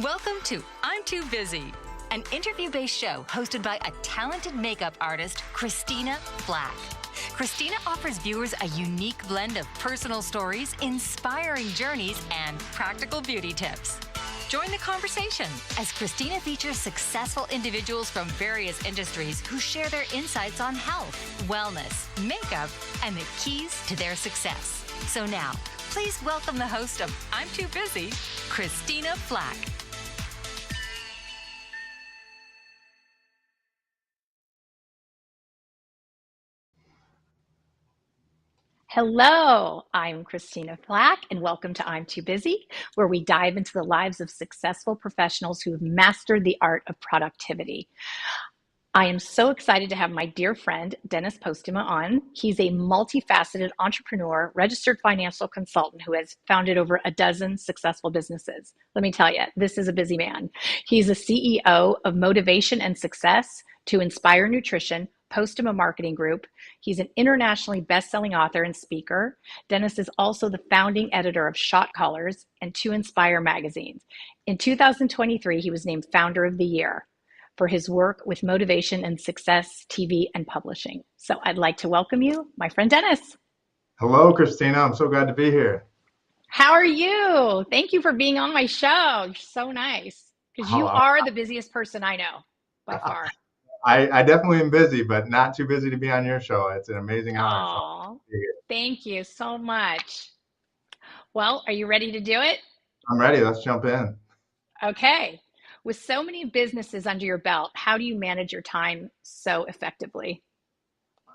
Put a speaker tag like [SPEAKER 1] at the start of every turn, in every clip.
[SPEAKER 1] Welcome to I'm Too Busy, an interview-based show hosted by a talented makeup artist, Christina Flach. Christina offers viewers a unique blend of personal stories, inspiring journeys, and practical beauty tips. Join the conversation as Christina features successful individuals from various industries who share their insights on health, wellness, makeup, and the keys to their success. So now, please welcome the host of I'm Too Busy, Christina Flach.
[SPEAKER 2] Hello, I'm Christina Flach, and welcome to I'm Too Busy, where we dive into the lives of successful professionals who have mastered the art of productivity. I am so excited to have my dear friend, Dennis Postema, on. He's a multifaceted entrepreneur, registered financial consultant who has founded over a dozen successful businesses. Let me tell you, this is a busy man. He's a CEO of Motivation and Success to Inspire Nutrition, Postema Marketing Group. He's an internationally best-selling author and speaker. Dennis is also the founding editor of Shot Callers and To Inspire magazines. In 2023, he was named Founder of the Year for his work with Motivation and Success TV and publishing. So I'd like to welcome you, my friend Dennis.
[SPEAKER 3] Hello, Christina. I'm so glad to be here.
[SPEAKER 2] How are you? Thank you for being on my show. You're so nice. Because you are the busiest person I know by far.
[SPEAKER 3] I definitely am busy, but not too busy to be on your show. It's an amazing honor.
[SPEAKER 2] Oh, thank you so much. Well, are you ready to do it?
[SPEAKER 3] I'm ready. Let's jump in.
[SPEAKER 2] Okay. With so many businesses under your belt, how do you manage your time so effectively?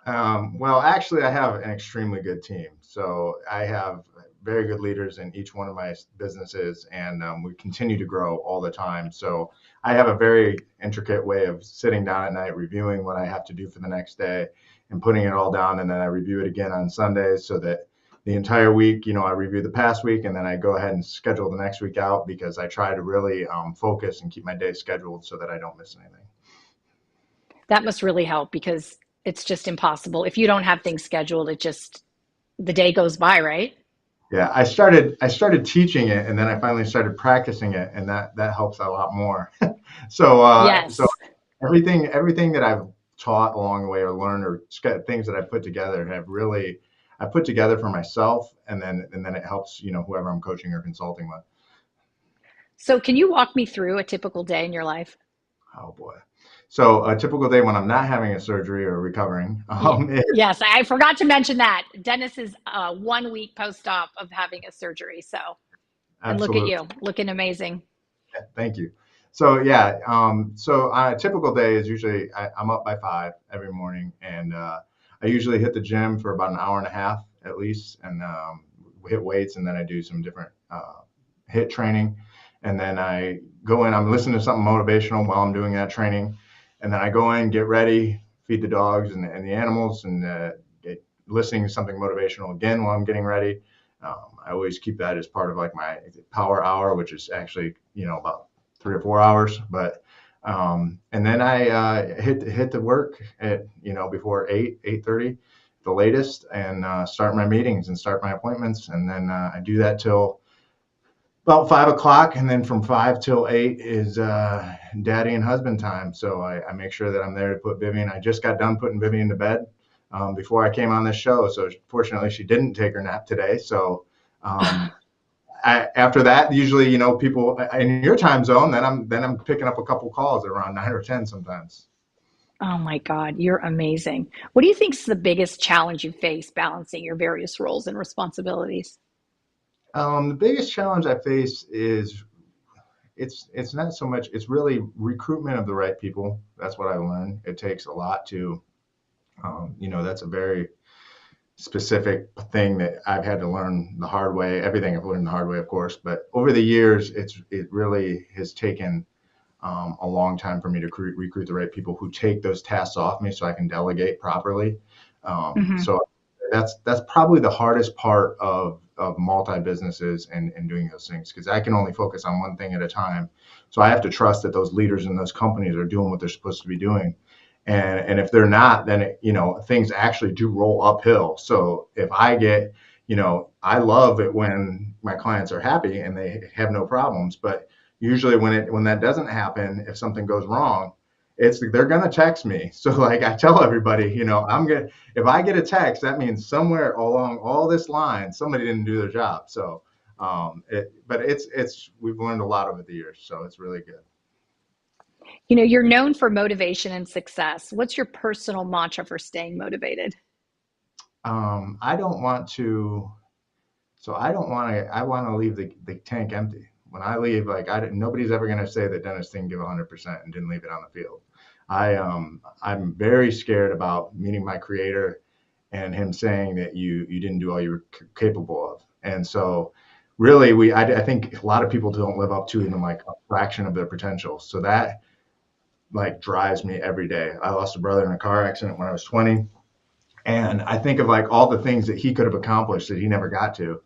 [SPEAKER 3] Well, actually, I have an extremely good team. So I have very good leaders in each one of my businesses, and we continue to grow all the time. So I have a very intricate way of sitting down at night, reviewing what I have to do for the next day and putting it all down. And then I review it again on Sundays so that the entire week, I review the past week, and then I go ahead and schedule the next week out because I try to really focus and keep my day scheduled so that I don't miss anything.
[SPEAKER 2] That must really help because it's just impossible. If you don't have things scheduled, the day goes by, right?
[SPEAKER 3] Yeah, I started teaching it, and then I finally started practicing it, and that helps a lot more.
[SPEAKER 2] Yes.
[SPEAKER 3] So everything that I've taught along the way or learned or things that I put together I put together for myself, and then it helps, whoever I'm coaching or consulting with.
[SPEAKER 2] So can you walk me through a typical day in your life?
[SPEAKER 3] Oh boy. So a typical day when I'm not having a surgery or recovering.
[SPEAKER 2] Yes, I forgot to mention that. Dennis is 1 week post-op of having a surgery. And look at you, looking amazing.
[SPEAKER 3] Thank you. So yeah, so a typical day is usually I'm up by 5 every morning, and I usually hit the gym for about an hour and a half at least, and hit weights, and then I do some different HIIT training, and then I go in. I'm listening to something motivational while I'm doing that training, and then I go in, get ready, feed the dogs and the animals, and listening to something motivational again while I'm getting ready. I always keep that as part of like my power hour, which is actually about 3 or 4 hours, but. And then I hit the work at before 8:30, the latest, and start my meetings and start my appointments, and then I do that till about 5 o'clock, and then from 5 till 8 is daddy and husband time. So I make sure that I'm there to put Vivian. I just got done putting Vivian to bed before I came on this show. So fortunately, she didn't take her nap today. So. After that, usually, people in your time zone, then I'm picking up a couple calls around 9 or 10 sometimes.
[SPEAKER 2] Oh my God, you're amazing. What do you think is the biggest challenge you face balancing your various roles and responsibilities?
[SPEAKER 3] The biggest challenge I face is it's not so much, it's really recruitment of the right people. That's what I learned. It takes a lot to, that's a very specific thing that I've had to learn the hard way. Everything I've learned the hard way, of course, but over the years, it really has taken a long time for me to recruit the right people who take those tasks off me so I can delegate properly. So that's probably the hardest part of multi-businesses and doing those things, because I can only focus on one thing at a time. So I have to trust that those leaders in those companies are doing what they're supposed to be doing. And if they're not, then things actually do roll uphill. So if I get, I love it when my clients are happy and they have no problems. But usually when that doesn't happen, if something goes wrong, they're gonna text me. So like I tell everybody, if I get a text, that means somewhere along all this line, somebody didn't do their job. So but we've learned a lot over the years, so it's really good.
[SPEAKER 2] You're known for motivation and success. What's your personal mantra for staying motivated?
[SPEAKER 3] I don't want to. So I want to leave the tank empty. When I leave, like nobody's ever going to say that Dennis didn't give 100% and didn't leave it on the field. I'm very scared about meeting my creator and him saying that you didn't do all you were capable of. And so really I think a lot of people don't live up to even like a fraction of their potential. So that like drives me every day. I lost a brother in a car accident when I was 20. And I think of like all the things that he could have accomplished that he never got to.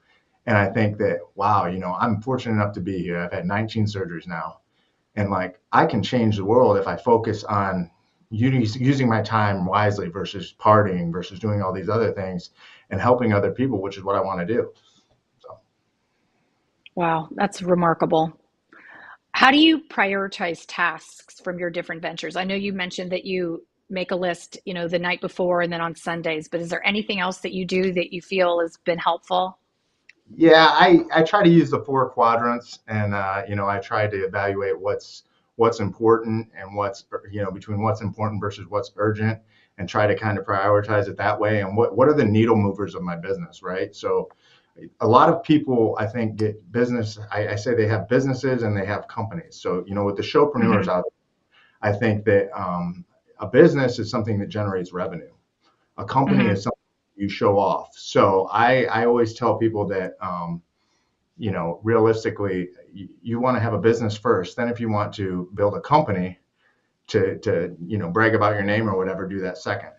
[SPEAKER 3] And I think that, wow, I'm fortunate enough to be here. I've had 19 surgeries now. And like, I can change the world if I focus on using my time wisely versus partying versus doing all these other things and helping other people, which is what I want to do. So.
[SPEAKER 2] Wow, that's remarkable. How do you prioritize tasks from your different ventures? I know you mentioned that you make a list, the night before and then on Sundays, but is there anything else that you do that you feel has been helpful?
[SPEAKER 3] Yeah, I try to use the 4 quadrants, and I try to evaluate what's important and between what's important versus what's urgent, and try to kind of prioritize it that way. And what are the needle movers of my business, right? So a lot of people, I think, get business. I say they have businesses and they have companies. So with the showpreneurs out there, I think that a business is something that generates revenue. A company is something you show off. So I always tell people that, realistically, you want to have a business first. Then if you want to build a company to brag about your name or whatever, do that second.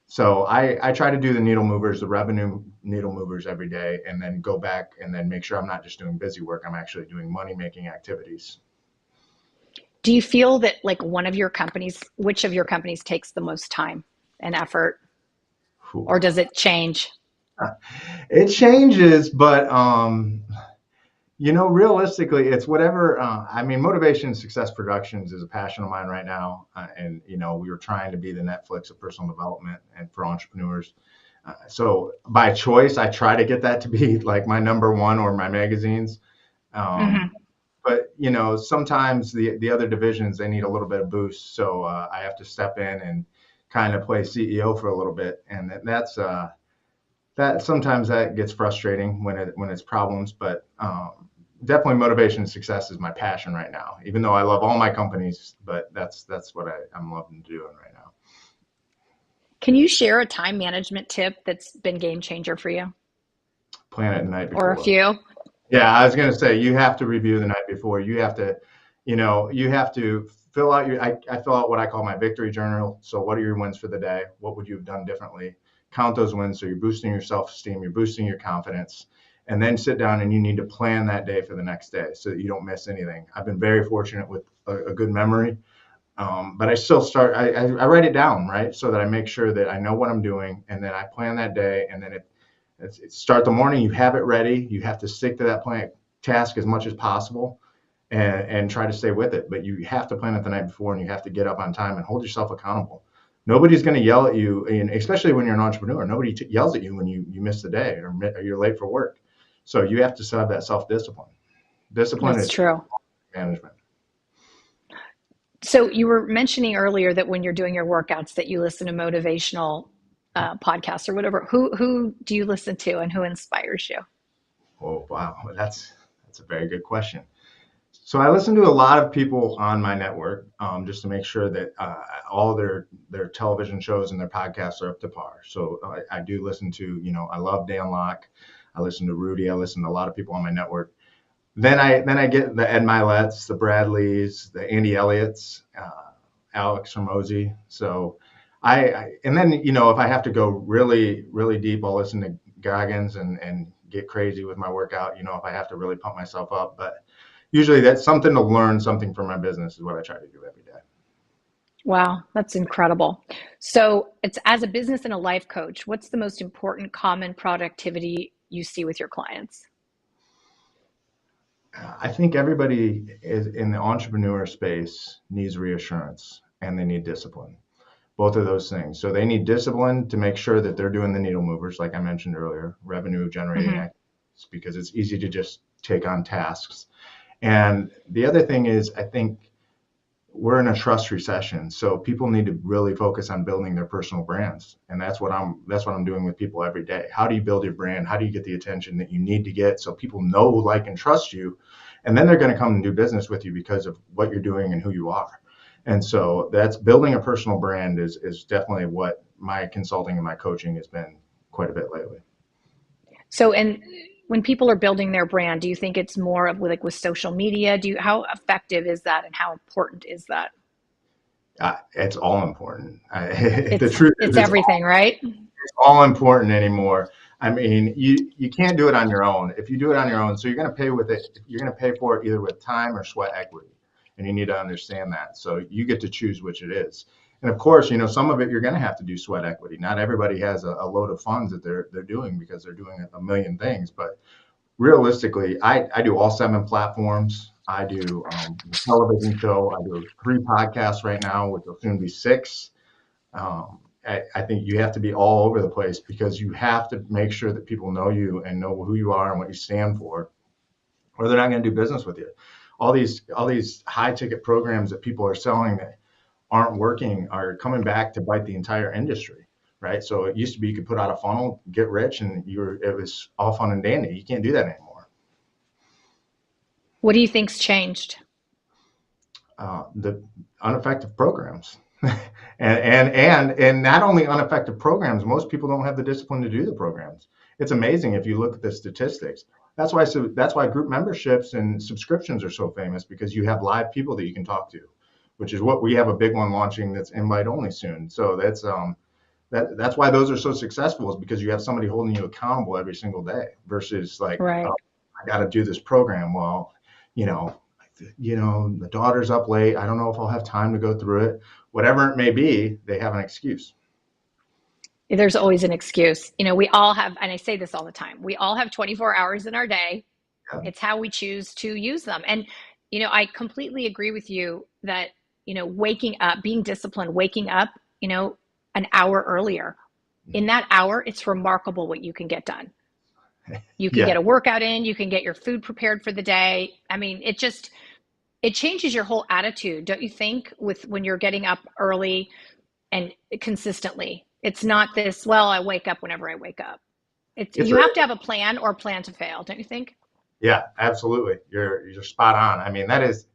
[SPEAKER 3] So I try to do the needle movers, the revenue needle movers every day, and then go back and then make sure I'm not just doing busy work. I'm actually doing money-making activities.
[SPEAKER 2] Do you feel that like which of your companies takes the most time and effort? Or does it change?
[SPEAKER 3] It changes, but realistically, it's whatever. Motivation and Success Productions is a passion of mine right now, and we were trying to be the Netflix of personal development and for entrepreneurs. So by choice, I try to get that to be like my number one or my magazines. But sometimes the other divisions, they need a little bit of boost, so I have to step in and kind of play CEO for a little bit, and that's that sometimes that gets frustrating when it's problems, but definitely motivation and success is my passion right now. Even though I love all my companies, but that's what I'm loving doing right now.
[SPEAKER 2] Can you share a time management tip that's been game changer for you?
[SPEAKER 3] Plan it the night before.
[SPEAKER 2] Or a few?
[SPEAKER 3] Yeah, I was going to say you have to review the night before. You have to fill out I fill out what I call my victory journal. So what are your wins for the day? What would you have done differently? Count those wins. So you're boosting your self-esteem, you're boosting your confidence, and then sit down and you need to plan that day for the next day so that you don't miss anything. I've been very fortunate with a good memory, but I still I write it down, right? So that I make sure that I know what I'm doing, and then I plan that day, and then start the morning, you have it ready. You have to stick to that plan task as much as possible and try to stay with it. But you have to plan it the night before, and you have to get up on time and hold yourself accountable. Nobody's going to yell at you, and especially when you're an entrepreneur, nobody yells at you when you miss the day or you're late for work. So you have to still have that self-discipline. Discipline
[SPEAKER 2] That's
[SPEAKER 3] is
[SPEAKER 2] true.
[SPEAKER 3] Management.
[SPEAKER 2] So you were mentioning earlier that when you're doing your workouts that you listen to motivational podcasts or whatever. Who do you listen to and who inspires you?
[SPEAKER 3] Oh, wow. That's a very good question. So I listen to a lot of people on my network just to make sure that all their television shows and their podcasts are up to par. So I do listen to, I love Dan Locke. I listen to Rudy. I listen to a lot of people on my network. Then I get the Ed Miletts, the Bradleys, the Andy Elliott's, Alex Hormozy. So and then, if I have to go really, really deep, I'll listen to Goggins and get crazy with my workout, if I have to really pump myself up. But usually that's something to learn something from my business is what I try to do every day.
[SPEAKER 2] Wow, that's incredible. So it's as a business and a life coach, what's the most important common productivity you see with your clients?
[SPEAKER 3] I think everybody is in the entrepreneur space needs reassurance and they need discipline. Both of those things. So they need discipline to make sure that they're doing the needle movers, like I mentioned earlier, revenue generating
[SPEAKER 2] Hmm.
[SPEAKER 3] activities, because it's easy to just take on tasks. And the other thing is, I think we're in a trust recession, so people need to really focus on building their personal brands, and that's what I'm doing with people every day. How do you build your brand? How do you get the attention that you need to get so people know, like, and trust you, and then they're going to come and do business with you because of what you're doing and who you are. And so that's building a personal brand is definitely what my consulting and my coaching has been quite a bit lately.
[SPEAKER 2] So, and when people are building their brand, do you think it's more of like with social media? How effective is that and how important is that?
[SPEAKER 3] It's all important. The
[SPEAKER 2] It's
[SPEAKER 3] truth is,
[SPEAKER 2] it's
[SPEAKER 3] it's
[SPEAKER 2] everything, right?
[SPEAKER 3] all important anymore. I mean, you can't do it on your own. If you do it on your own, so you're going to pay with it. You're going to pay for it either with time or sweat equity, and you need to understand that. So you get to choose which it is. And of course, some of it you're going to have to do sweat equity. Not everybody has a load of funds that they're doing because they're doing a million things. But realistically, I do all 7 platforms. I do the television show. I do 3 podcasts right now, which will soon be 6. I think you have to be all over the place because you have to make sure that people know you and know who you are and what you stand for, or they're not going to do business with you. All these high ticket programs that people are selling that aren't working are coming back to bite the entire industry, right? So it used to be you could put out a funnel, get rich, and it was all fun and dandy. You can't do that anymore.
[SPEAKER 2] What do you think's changed?
[SPEAKER 3] The ineffective programs. And not only ineffective programs, most people don't have the discipline to do the programs. It's amazing if you look at the statistics. That's why group memberships and subscriptions are so famous, because you have live people that you can talk to, which is what we have a big one launching that's invite only soon. So that's why those are so successful, is because you have somebody holding you accountable every single day versus like, oh,
[SPEAKER 2] Right.
[SPEAKER 3] I got to do this program. Well, you know, the daughter's up late. I don't know if I'll have time to go through it. Whatever it may be, they have an excuse.
[SPEAKER 2] There's always an excuse. We all have, and I say this all the time, we all have 24 hours in our day.
[SPEAKER 3] Yeah.
[SPEAKER 2] It's how we choose to use them. And, I completely agree with you that, waking up, being disciplined, waking up, an hour earlier. In that hour, it's remarkable what you can get done. You can
[SPEAKER 3] Yeah.
[SPEAKER 2] get a workout in, you can get your food prepared for the day. I mean, it changes your whole attitude, don't you think, with when you're getting up early and consistently. It's not this, well, I wake up whenever I wake up.
[SPEAKER 3] It's
[SPEAKER 2] You
[SPEAKER 3] really,
[SPEAKER 2] have to have a plan or plan to fail, don't you think?
[SPEAKER 3] yeah, absolutely. You're spot on. I mean, that is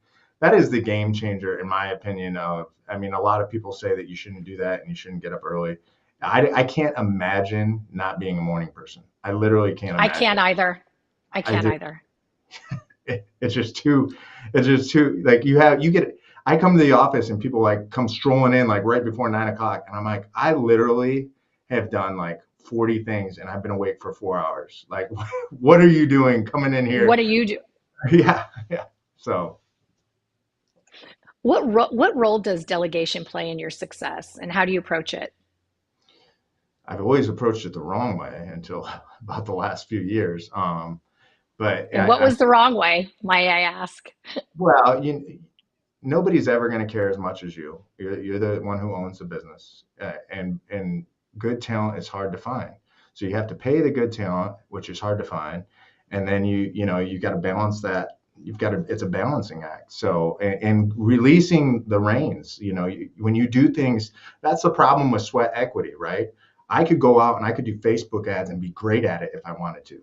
[SPEAKER 3] the game changer in my opinion. I mean, a lot of people say that you shouldn't do that and you shouldn't get up early. I can't imagine not being a morning person. I literally can't
[SPEAKER 2] I
[SPEAKER 3] imagine.
[SPEAKER 2] can't either. I
[SPEAKER 3] I
[SPEAKER 2] can't
[SPEAKER 3] just
[SPEAKER 2] either.
[SPEAKER 3] it's just too like you get. I come to the office and people like come strolling in like right before 9 o'clock, and I'm like, I literally have done like 40 things and I've been awake for 4 hours. Like, what are you doing coming in
[SPEAKER 2] What
[SPEAKER 3] here?
[SPEAKER 2] do you do?
[SPEAKER 3] Yeah, yeah. So
[SPEAKER 2] What role does delegation play in your success, and how do you approach it?
[SPEAKER 3] I've always approached it the wrong way until about the last few years. But
[SPEAKER 2] And what was the wrong way, might I ask?
[SPEAKER 3] well, nobody's ever going to care as much as you. You're the one who owns the business, and good talent is hard to find. So you have to pay the good talent, which is hard to find, and then you got to balance that. It's a balancing act. So and releasing the reins. When you do things, that's the problem with sweat equity, right? I could go out and I could do Facebook ads and be great at it if I wanted to.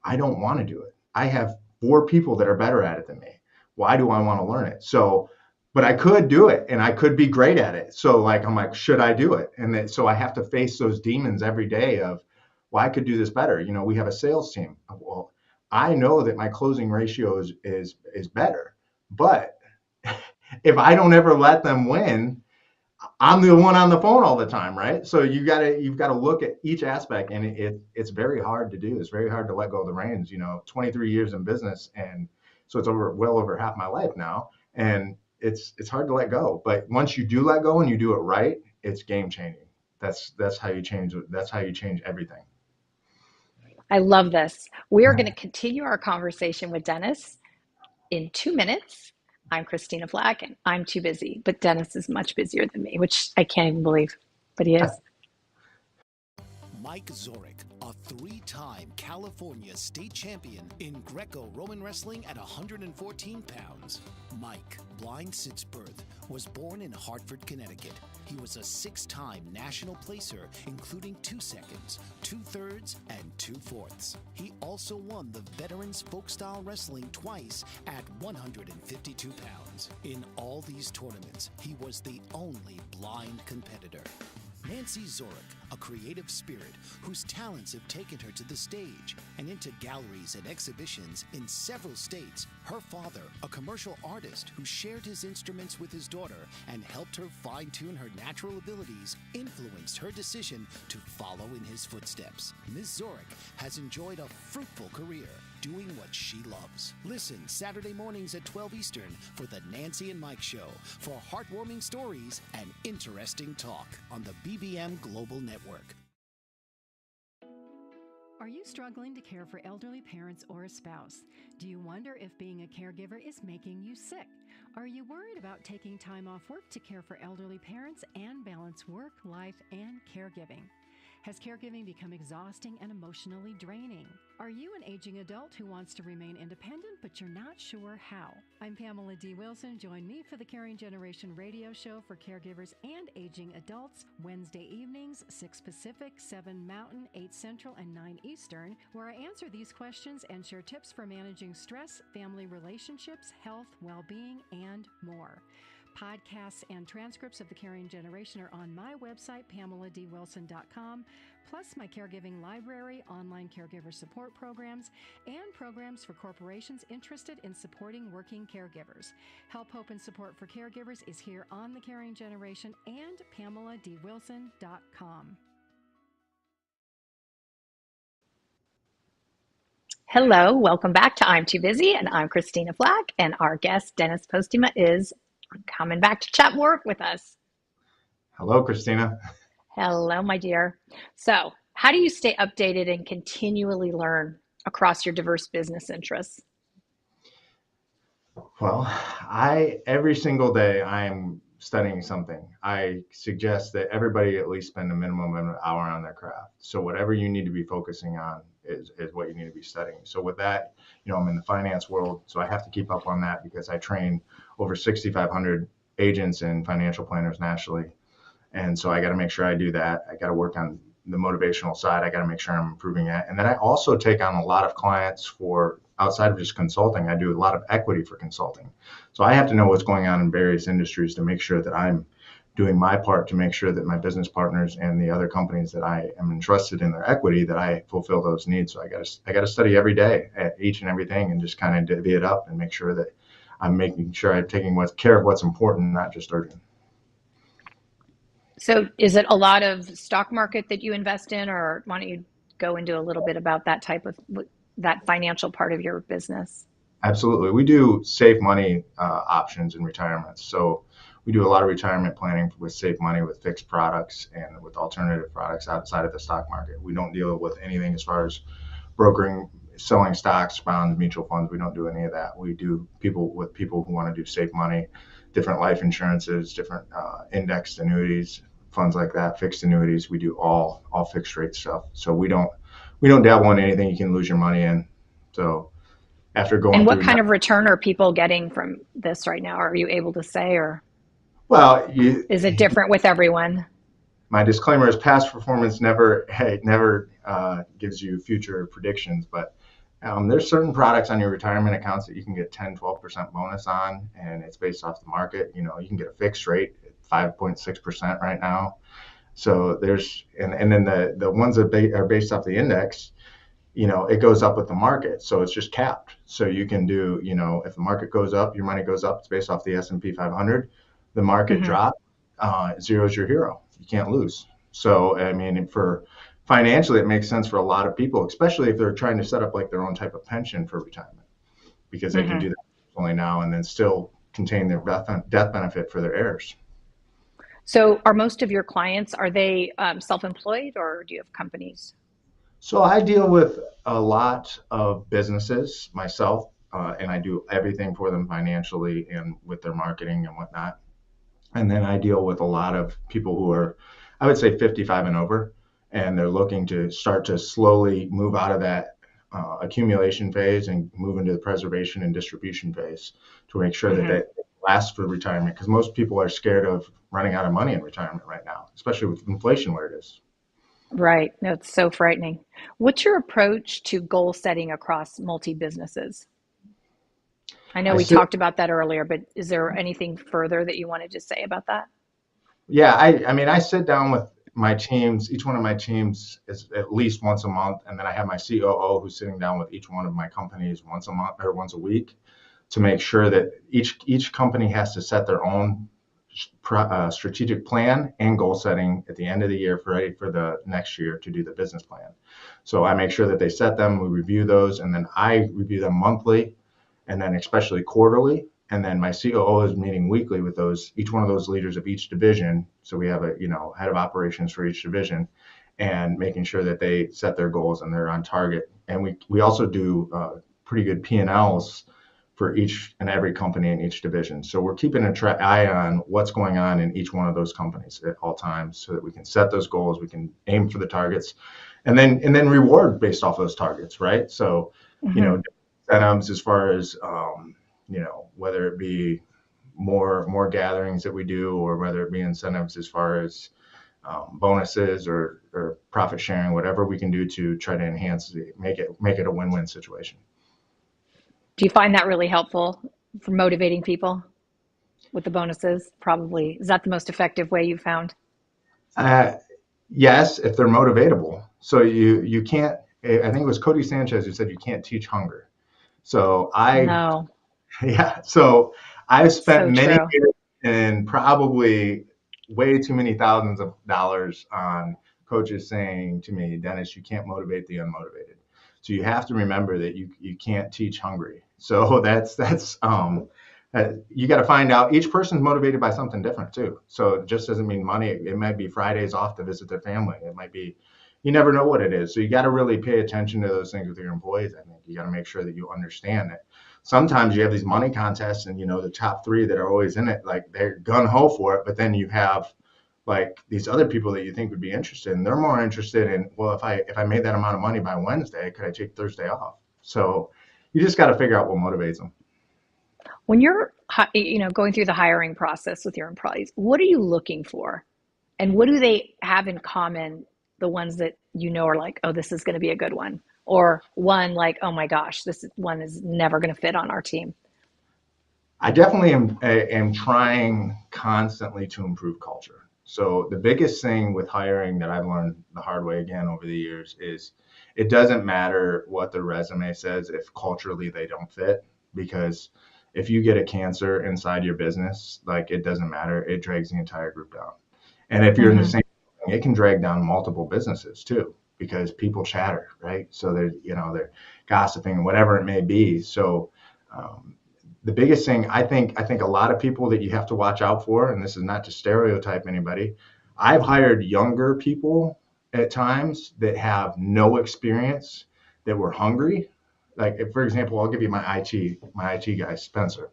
[SPEAKER 3] I don't want to do it. I have 4 people that are better at it than me. Why do I want to learn it? So, but I could do it and I could be great at it. So like, I'm like, should I do it? And then, so I have to face those demons every day of, well, I could do this better. We have a sales team. Well, I know that my closing ratio is better, but if I don't ever let them win, I'm the one on the phone all the time, right? So you've got to look at each aspect, and it's very hard to do. It's very hard to let go of the reins. 23 years in business, and so it's well over half my life now, and it's hard to let go. But once you do let go and you do it right, it's game changing. That's how you change. That's how you change everything.
[SPEAKER 2] I love this. We are going to continue our conversation with Dennis in 2 minutes. I'm Christina Flach, and I'm too busy. But Dennis is much busier than me, which I can't even believe, but he is.
[SPEAKER 4] Mike Zorek, a three-time California state champion in Greco-Roman wrestling at 114 pounds. Mike, blind since birth, was born in Hartford, Connecticut. He was a six-time national placer, including 2 seconds, 2/3, and 2/4. He also won the Veterans Folk-Style Wrestling twice at 152 pounds. In all these tournaments, he was the only blind competitor. Nancy Zorek, a creative spirit whose talents have taken her to the stage and into galleries and exhibitions in several states. Her father, a commercial artist who shared his instruments with his daughter and helped her fine-tune her natural abilities, influenced her decision to follow in his footsteps. Ms. Zorek has enjoyed a fruitful career doing what she loves. Listen Saturday mornings at 12 Eastern for the Nancy and Mike Show for heartwarming stories and interesting talk on the BBM Global Network.
[SPEAKER 5] Are you struggling to care for elderly parents or a spouse? Do you wonder if being a caregiver is making you sick? Are you worried about taking time off work to care for elderly parents and balance work, life, and caregiving? Has caregiving become exhausting and emotionally draining? Are you an aging adult who wants to remain independent, but you're not sure how? I'm Pamela D. Wilson. Join me for the Caring Generation radio show for caregivers and aging adults, Wednesday evenings, 6 Pacific, 7 Mountain, 8 Central, and 9 Eastern, where I answer these questions and share tips for managing stress, family relationships, health, well-being, and more. Podcasts and transcripts of The Caring Generation are on my website, PamelaDWilson.com, plus my caregiving library, online caregiver support programs, and programs for corporations interested in supporting working caregivers. Help, hope, and support for caregivers is here on The Caring Generation and PamelaDWilson.com.
[SPEAKER 2] Hello, welcome back to I'm Too Busy, and I'm Christina Flach, and our guest, Dennis Postema, is coming back to chat more with us.
[SPEAKER 3] Hello, Christina.
[SPEAKER 2] Hello, my dear. So, how do you stay updated and continually learn across your diverse business interests?
[SPEAKER 3] Well, every single day I am studying something. I suggest that everybody at least spend a minimum of an hour on their craft. So whatever you need to be focusing on is what you need to be studying. So with that, I'm in the finance world, so I have to keep up on that because I train over 6,500 agents and financial planners nationally. And so I got to make sure I do that. I got to work on the motivational side. I got to make sure I'm improving that. And then I also take on a lot of clients for outside of just consulting. I do a lot of equity for consulting. So I have to know what's going on in various industries to make sure that I'm doing my part to make sure that my business partners and the other companies that I am entrusted in their equity, that I fulfill those needs. So I got to study every day at each and everything and just kind of divvy it up and make sure that I'm making sure I'm taking care of what's important, not just urgent.
[SPEAKER 2] So is it a lot of stock market that you invest in, or why don't you go into a little bit about that that financial part of your business?
[SPEAKER 3] Absolutely. We do save money options in retirement. So we do a lot of retirement planning with safe money, with fixed products and with alternative products outside of the stock market. We don't deal with anything as far as brokering, selling stocks, bonds, mutual funds. We don't do any of that. We do people who want to do safe money, different life insurances, different indexed annuities, funds like that, fixed annuities. We do all fixed rate stuff. So we don't dabble in anything you can lose your money in. So after going
[SPEAKER 2] and what kind of return are people getting from this right now? Are you able to say, or is it different with everyone?
[SPEAKER 3] My disclaimer is past performance never gives you future predictions, but there's certain products on your retirement accounts that you can get 10-12% bonus on, and it's based off the market. You can get a fixed rate at 5.6% right now. So and then the ones that are based off the index, it goes up with the market. So it's just capped. So you can do, if the market goes up, your money goes up. It's based off the S&P 500. The market drops, zero is your hero. You can't lose. So, I mean, for financially, it makes sense for a lot of people, especially if they're trying to set up like their own type of pension for retirement, because they can do that only now and then still contain their death benefit for their heirs.
[SPEAKER 2] So are most of your clients, are they self-employed, or do you have companies?
[SPEAKER 3] So I deal with a lot of businesses myself. and I do everything for them financially and with their marketing and whatnot. And then I deal with a lot of people who are, I would say, 55 and over, and they're looking to start to slowly move out of that accumulation phase and move into the preservation and distribution phase to make sure that it lasts for retirement. Because most people are scared of running out of money in retirement right now, especially with inflation where it is.
[SPEAKER 2] Right. No, it's so frightening. What's your approach to goal setting across multi-businesses? I know
[SPEAKER 3] I
[SPEAKER 2] we
[SPEAKER 3] sit,
[SPEAKER 2] talked about that earlier, but is there anything further that you wanted to say about that?
[SPEAKER 3] yeah, I mean, I sit down with my teams. Each one of my teams is at least once a month, and then I have my COO who's sitting down with each one of my companies once a month or once a week to make sure that each company has to set their own strategic plan and goal setting at the end of the year ready for the next year to do the business plan. So I make sure that they set them, we review those, and then I review them monthly, and then especially quarterly. And then my COO is meeting weekly with each one of those leaders of each division. So we have a head of operations for each division, and making sure that they set their goals and they're on target. And we also do pretty good P&Ls for each and every company in each division. So we're keeping an eye on what's going on in each one of those companies at all times, so that we can set those goals, we can aim for the targets, and then reward based off those targets, right? So, incentives as far as whether it be more gatherings that we do, or whether it be incentives as far as bonuses or profit sharing, whatever we can do to try to enhance make it a win-win situation.
[SPEAKER 2] Do you find that really helpful for motivating people with the bonuses? Probably. Is that the most effective way you found?
[SPEAKER 3] Yes, if they're motivatable. So you can't, I think it was Cody Sanchez who said you can't teach hunger. So
[SPEAKER 2] No.
[SPEAKER 3] So I've spent
[SPEAKER 2] So
[SPEAKER 3] many
[SPEAKER 2] true.
[SPEAKER 3] years and probably way too many thousands of dollars on coaches saying to me, Dennis, you can't motivate the unmotivated. So you have to remember that you can't teach hungry. So that's you got to find out, each person's motivated by something different too. So it just doesn't mean money. It might be Fridays off to visit their family. It might be, you never know what it is. So you got to really pay attention to those things with your employees. I think you got to make sure that you understand it. Sometimes you have these money contests, and the top three that are always in it, like they're gun ho for it. But then you have like these other people that you think would be interested, and they're more interested in, well, if I made that amount of money by Wednesday, could I take Thursday off? So you just got to figure out what motivates them.
[SPEAKER 2] When you're, going through the hiring process with your employees, what are you looking for? And what do they have in common? The ones that are like, oh, this is going to be a good one. Or one like, oh my gosh, this one is never going to fit on our team.
[SPEAKER 3] I definitely am trying constantly to improve culture. So the biggest thing with hiring that I've learned the hard way again over the years is it doesn't matter what the resume says if culturally they don't fit, because if you get a cancer inside your business, like it doesn't matter, it drags the entire group down. And if you're in the same thing, it can drag down multiple businesses too, because people chatter, right? So they're gossiping, whatever it may be. So the biggest thing, I think a lot of people that you have to watch out for, and this is not to stereotype anybody, I've hired younger people at times that have no experience, that were hungry. Like, for example, I'll give you my IT guy, Spencer.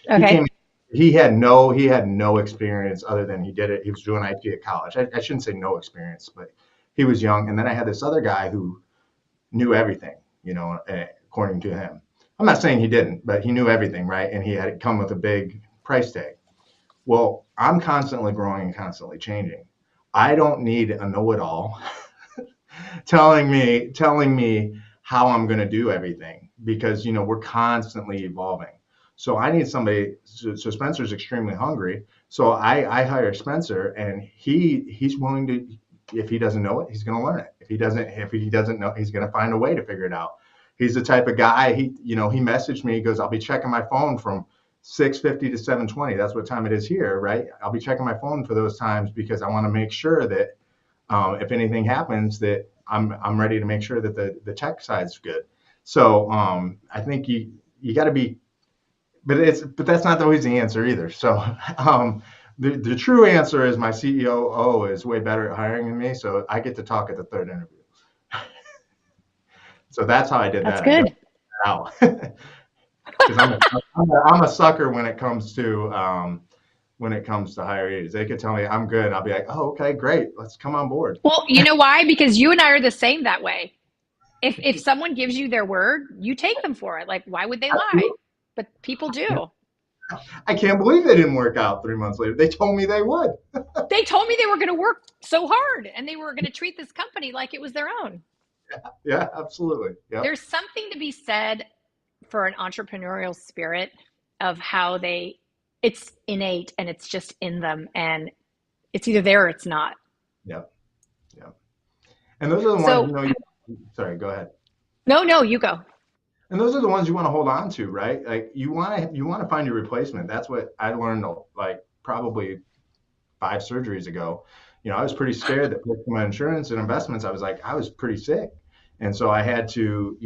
[SPEAKER 2] Okay.
[SPEAKER 3] He had no experience other than he was doing IT at college. I shouldn't say no experience, but he was young. And then I had this other guy who knew everything, according to him. I'm not saying he didn't, but he knew everything, right? And he had come with a big price tag. Well, I'm constantly growing and constantly changing. I don't need a know-it-all telling me how I'm going to do everything, because, we're constantly evolving. So I need somebody. So Spencer's extremely hungry. So I hire Spencer, and he's willing to, if he doesn't know it, he's going to learn it. If he doesn't know, he's going to find a way to figure it out. He's the type of guy, he messaged me, he goes, I'll be checking my phone from 6:50 to 7:20. That's what time it is here, right? I'll be checking my phone for those times, because I want to make sure that if anything happens, that I'm ready to make sure that the tech side's good. So I think you got to be, but that's not always the answer either. So the true answer is my COO is way better at hiring than me, so I get to talk at the third interview. So that's how I did
[SPEAKER 2] That's
[SPEAKER 3] that.
[SPEAKER 2] good.
[SPEAKER 3] Out. because I'm a sucker when it comes to higher eats. They could tell me I'm good. I'll be like, oh, okay, great. Let's come on board.
[SPEAKER 2] Well, you know why? Because you and I are the same that way. If someone gives you their word, you take them for it. Like, why would they lie? But people do.
[SPEAKER 3] I can't believe they didn't work out 3 months later. They told me they would.
[SPEAKER 2] They told me they were going to work so hard and they were going to treat this company like it was their own.
[SPEAKER 3] Yeah, absolutely. Yep.
[SPEAKER 2] There's something to be said for an entrepreneurial spirit of how it's innate and it's just in them, and it's either there or it's not.
[SPEAKER 3] Yep. Yep. And those are the ones, sorry, go ahead.
[SPEAKER 2] No, you go.
[SPEAKER 3] And those are the ones you want to hold on to, right? Like you want to find your replacement. That's what I learned like probably 5 surgeries ago. I was pretty scared that with my insurance and investments, I was pretty sick. And so I had to,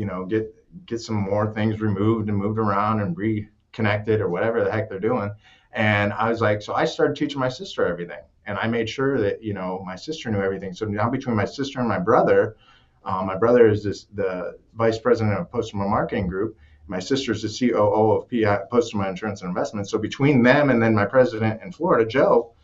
[SPEAKER 3] get some more things removed and moved around and reconnected or whatever the heck they're doing. And I was like, so I started teaching my sister everything. And I made sure that, my sister knew everything. So now between my sister and my brother is the vice president of Postema Marketing Group. My sister's the COO of Postema Insurance and Investments. So between them and then my president in Florida, Joe,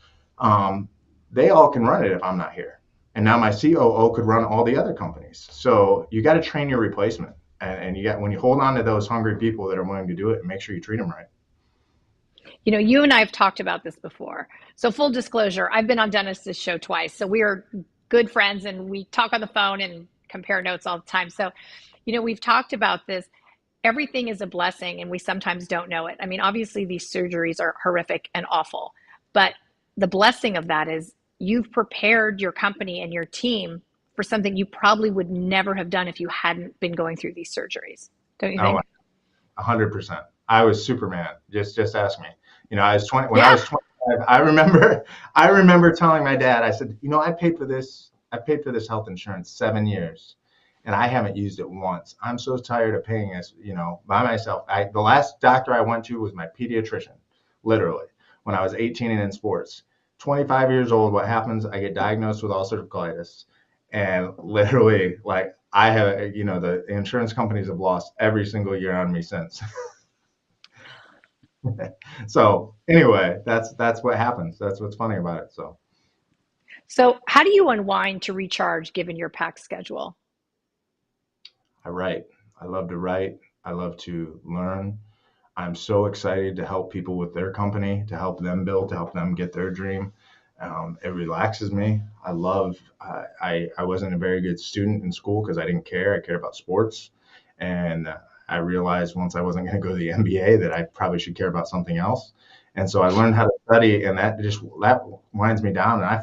[SPEAKER 3] they all can run it if I'm not here. And now my COO could run all the other companies. So you got to train your replacement. And when you hold on to those hungry people that are willing to do it, make sure you treat them right.
[SPEAKER 2] You and I have talked about this before. So full disclosure, I've been on Dennis's show twice. So we are good friends and we talk on the phone and compare notes all the time. So, we've talked about this. Everything is a blessing and we sometimes don't know it. I mean, obviously these surgeries are horrific and awful, but the blessing of that is you've prepared your company and your team for something you probably would never have done if you hadn't been going through these surgeries. Don't you think?
[SPEAKER 3] 100%. I was Superman. Just ask me. I was 20 when I was 25. I remember telling my dad, I said, I paid for this health insurance 7 years and I haven't used it once. I'm so tired of paying this, by myself. The last doctor I went to was my pediatrician, literally, when I was 18 and in sports. 25 years old, what happens? I get diagnosed with ulcerative colitis. And literally, like I have, the insurance companies have lost every single year on me since. So anyway, that's what happens. That's what's funny about it.
[SPEAKER 2] So how do you unwind to recharge given your packed schedule?
[SPEAKER 3] I write. I love to write. I love to learn. I'm so excited to help people with their company, to help them build, to help them get their dream. It relaxes me. I wasn't a very good student in school because I didn't care. I cared about sports. And I realized once I wasn't going to go to the NBA that I probably should care about something else. And so I learned how to study, and that winds me down. And I'll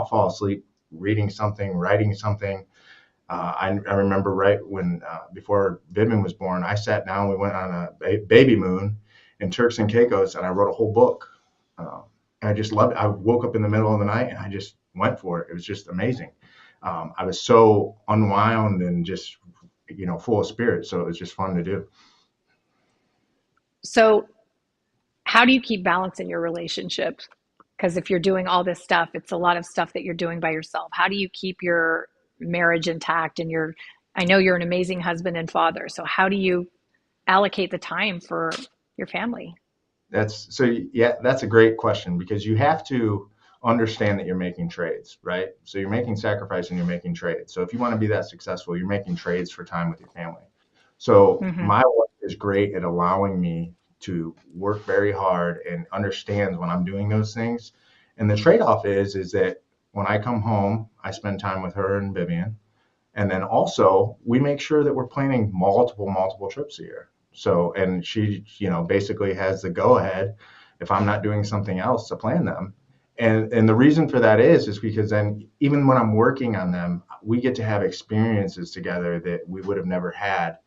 [SPEAKER 3] fall asleep reading something, writing something. I remember right when before Vivian was born, I sat down. We went on a baby moon in Turks and Caicos, and I wrote a whole book. And I just loved it. I woke up in the middle of the night, and I just went for it. It was just amazing. I was so unwound and just full of spirit. So it was just fun to do.
[SPEAKER 2] So how do you keep balance in your relationships? Because if you're doing all this stuff, it's a lot of stuff that you're doing by yourself. How do you keep your marriage intact? And I know you're an amazing husband and father. So how do you allocate the time for your family?
[SPEAKER 3] That's a great question, because you have to understand that you're making trades, right? So you're making sacrifice and you're making trades. So if you want to be that successful, you're making trades for time with your family. So my wife is great at allowing me to work very hard and understands when I'm doing those things. And the trade-off is that when I come home, I spend time with her and Vivian. And then also we make sure that we're planning multiple trips a year. So, and she, basically has the go ahead if I'm not doing something else to plan them. And the reason for that is because then even when I'm working on them, we get to have experiences together that we would have never had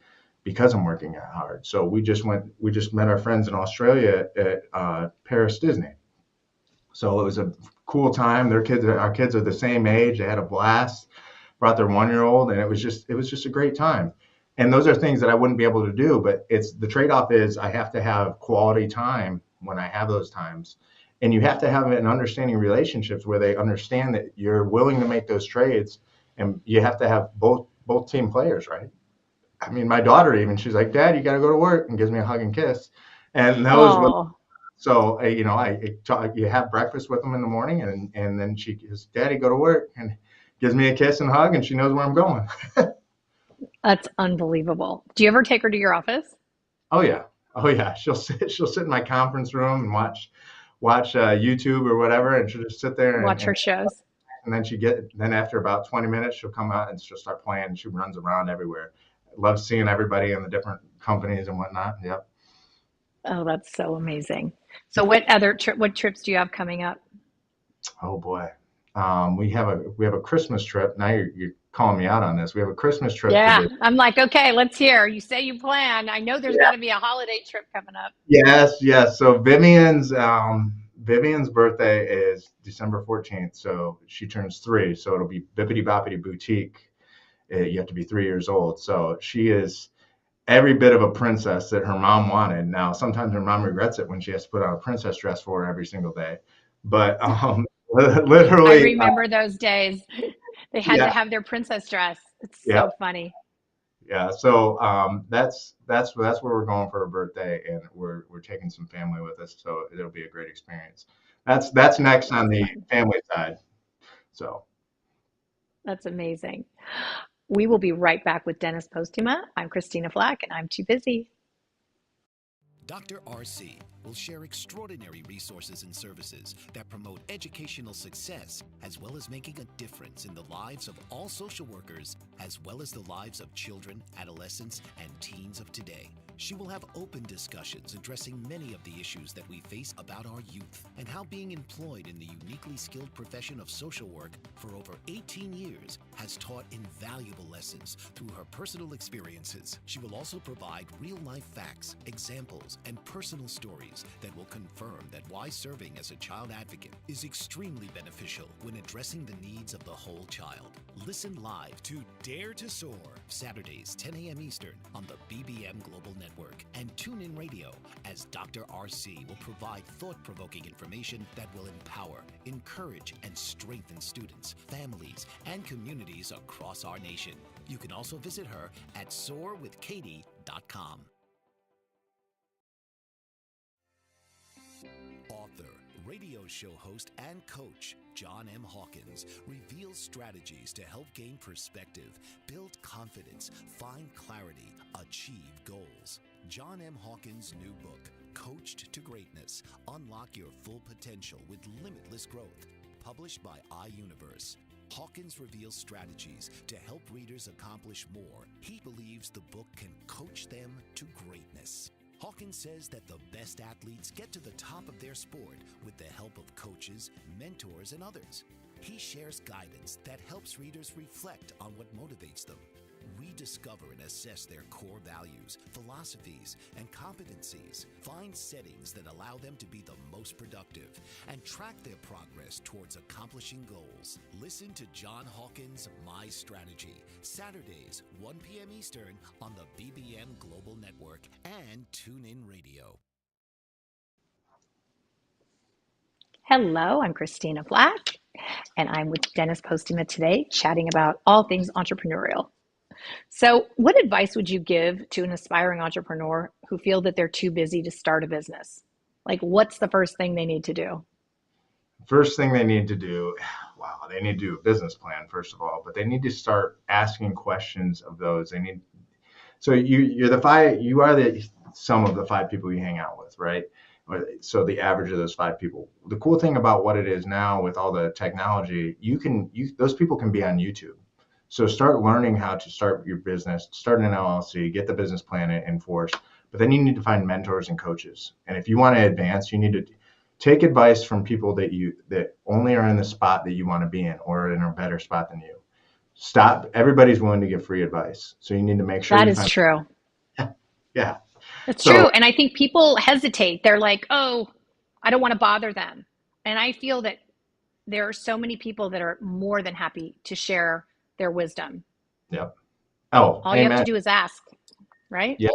[SPEAKER 3] because I'm working that hard. So we just met our friends in Australia at Paris Disney. So it was a cool time. Our kids are the same age. They had a blast, brought their 1-year-old, and it was just a great time. And those are things that I wouldn't be able to do, but the trade-off is I have to have quality time when I have those times. And you have to have an understanding relationships where they understand that you're willing to make those trades, and you have to have both team players, right? I mean, my daughter even, she's like, Dad, you got to go to work, and gives me a hug and kiss. And that was what,
[SPEAKER 2] Oh,
[SPEAKER 3] so, you have breakfast with them in the morning, and then she goes, Daddy, go to work, and gives me a kiss and hug, and she knows where I'm going.
[SPEAKER 2] that's unbelievable. Do you ever take her to your office?
[SPEAKER 3] Oh yeah. Oh yeah. She'll sit in my conference room and watch YouTube or whatever, and she'll just sit there
[SPEAKER 2] Watch her shows?
[SPEAKER 3] and then after about 20 minutes she'll come out and she'll start playing. She runs around everywhere. Love seeing everybody in the different companies and whatnot. Yep.
[SPEAKER 2] Oh, that's so amazing. So what trips do you have coming up?
[SPEAKER 3] Oh boy. We have a Christmas trip. Now you're calling me out on this. We have a Christmas trip to
[SPEAKER 2] Yeah,
[SPEAKER 3] do.
[SPEAKER 2] I'm like, okay, let's hear. You say you plan. I know there's got to be a holiday trip coming up.
[SPEAKER 3] Yes, yes. So Vivian's birthday is December 14th, so she turns 3. So it'll be Bippity Boppity Boutique. You have to be 3 years old. So she is every bit of a princess that her mom wanted. Now, sometimes her mom regrets it when she has to put on a princess dress for her every single day. But
[SPEAKER 2] I
[SPEAKER 3] literally,
[SPEAKER 2] remember those days. They had to
[SPEAKER 3] yeah,
[SPEAKER 2] have their princess dress. It's
[SPEAKER 3] yeah.
[SPEAKER 2] so funny.
[SPEAKER 3] Yeah, so that's where we're going for her birthday, and we're taking some family with us, so it'll be a great experience. That's
[SPEAKER 2] Oh,
[SPEAKER 3] next on
[SPEAKER 2] that's
[SPEAKER 3] the
[SPEAKER 2] fun.
[SPEAKER 3] family side. So
[SPEAKER 2] That's amazing. We will be right back with Dennis Postema. I'm Christina Flach, and I'm too busy.
[SPEAKER 4] Dr. RC will share extraordinary resources and services that promote educational success, as well as making a difference in the lives of all social workers, as well as the lives of children, adolescents, and teens of today. She will have open discussions addressing many of the issues that we face about our youth and how being employed in the uniquely skilled profession of social work for over 18 years has taught invaluable lessons through her personal experiences. She will also provide real-life facts, examples, and personal stories that will confirm that why serving as a child advocate is extremely beneficial when addressing the needs of the whole child. Listen live to Dare to Soar, Saturdays, 10 a.m. Eastern on the BBM Global Network, and tune in radio as Dr. RC will provide thought-provoking information that will empower, encourage, and strengthen students, families, and communities across our nation. You can also visit her at soarwithkatie.com. Author, radio show host, and coach John M. Hawkins reveals strategies to help gain perspective, build confidence, find clarity, achieve goals. John M. Hawkins' new book, Coached to Greatness: Unlock Your Full Potential with Limitless Growth, published by iUniverse. Hawkins reveals strategies to help readers accomplish more. He believes the book can coach them to greatness. Hawkins says that the best athletes get to the top of their sport with the help of coaches, mentors, and others. He shares guidance that helps readers reflect on what motivates them, rediscover and assess their core values, philosophies, and competencies, find settings that allow them to be the most productive, and track their progress towards accomplishing goals. Listen to John Hawkins' My Strategy, Saturdays, 1 p.m. Eastern on the BBM Global Network and TuneIn Radio.
[SPEAKER 2] Hello, I'm Christina Flach, and I'm with Dennis Postema today, chatting about all things entrepreneurial. So, what advice would you give to an aspiring entrepreneur who feel that they're too busy to start a business? Like, what's the first thing they need to do?
[SPEAKER 3] first thing they need to do, wow, they need to do a business plan first of all, but they need to start asking questions of those. So you are the sum of the 5 people you hang out with, right? So the average of those 5 people. The cool thing about what it is now with all the technology, those people can be on YouTube. So start learning how to start your business, start an LLC, get the business plan enforced. But then you need to find mentors and coaches. And if you want to advance, you need to take advice from people that only are in the spot that you want to be in or in a better spot than you. Stop. Everybody's willing to give free advice. So you need to make sure
[SPEAKER 2] That
[SPEAKER 3] you
[SPEAKER 2] is
[SPEAKER 3] find,
[SPEAKER 2] true.
[SPEAKER 3] yeah.
[SPEAKER 2] That's true.
[SPEAKER 3] So
[SPEAKER 2] And I think people hesitate. They're like, oh, I don't want to bother them. And I feel that there are so many people that are more than happy to share their wisdom.
[SPEAKER 3] Yep. Oh,
[SPEAKER 2] All you have to
[SPEAKER 3] amen.
[SPEAKER 2] do is ask, right?
[SPEAKER 3] Yep.